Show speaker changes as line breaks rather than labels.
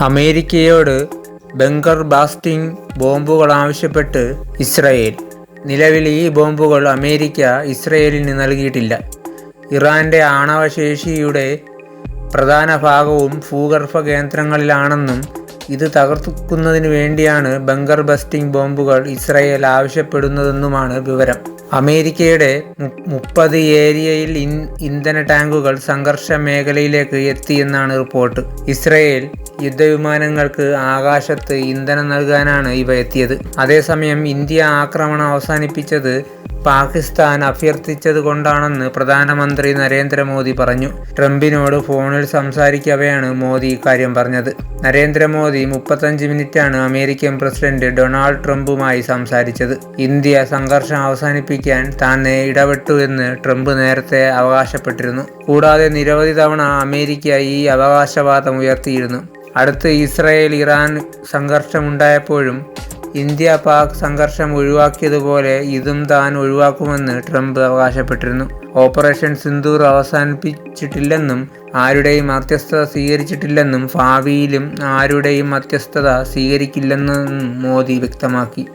അമേരിക്കയോട് bunker basting ബോംബുകൾ ആവശ്യപ്പെട്ട് Israel. നിലവിൽ ഈ ബോംബുകൾ അമേരിക്ക ഇസ്രയേലിന് നൽകിയിട്ടില്ല. ഇറാന്റെ ആണവശേഷിയുടെ പ്രധാന ഭാഗവും ഭൂഗർഭ കേന്ദ്രങ്ങളിലാണെന്നും ഇത് തകർക്കുന്നതിന് വേണ്ടിയാണ് ബങ്കർ ബസ്റ്റിംഗ് ബോംബുകൾ ഇസ്രയേൽ ആവശ്യപ്പെടുന്നതെന്നുമാണ് വിവരം. അമേരിക്കയുടെ 30 ഏരിയയിൽ ഇന്ധന ടാങ്കുകൾ സംഘർഷ മേഖലയിലേക്ക് എത്തിയെന്നാണ് റിപ്പോർട്ട്. ഇസ്രയേൽ യുദ്ധവിമാനങ്ങൾക്ക് ആകാശത്ത് ഇന്ധനം നൽകാനാണ് ഇവ എത്തിയത്. അതേസമയം ഇന്ത്യ ആക്രമണം അവസാനിപ്പിച്ചത് പാകിസ്ഥാൻ അഭ്യർത്ഥിച്ചത് കൊണ്ടാണെന്ന് പ്രധാനമന്ത്രി നരേന്ദ്രമോദി പറഞ്ഞു. ട്രംപിനോട് ഫോണിൽ സംസാരിക്കവെയാണ് മോദി ഇക്കാര്യം പറഞ്ഞത്. നരേന്ദ്രമോദി 35 മിനിറ്റാണ് അമേരിക്കൻ പ്രസിഡന്റ് ഡൊണാൾഡ് ട്രംപുമായി സംസാരിച്ചത്. ഇന്ത്യ സംഘർഷം അവസാനിപ്പിക്കാൻ താൻ ഇടപെട്ടു എന്ന് ട്രംപ് നേരത്തെ അവകാശപ്പെട്ടിരുന്നു. കൂടാതെ നിരവധി തവണ അമേരിക്ക ഈ അവകാശവാദം ഉയർത്തിയിരുന്നു. അടുത്ത് ഇസ്രയേൽ ഇറാൻ സംഘർഷമുണ്ടായപ്പോഴും ഇന്ത്യ പാക് സംഘർഷം ഒഴിവാക്കിയതുപോലെ ഇതും താൻ ഒഴിവാക്കുമെന്ന് ട്രംപ് അവകാശപ്പെട്ടിരുന്നു. ഓപ്പറേഷൻ സിന്ദൂർ അവസാനിപ്പിച്ചിട്ടില്ലെന്നും ആരുടെയും മധ്യസ്ഥത സ്വീകരിച്ചിട്ടില്ലെന്നും ഭാവിയിലും ആരുടെയും മധ്യസ്ഥത സ്വീകരിക്കില്ലെന്നും മോദി വ്യക്തമാക്കി.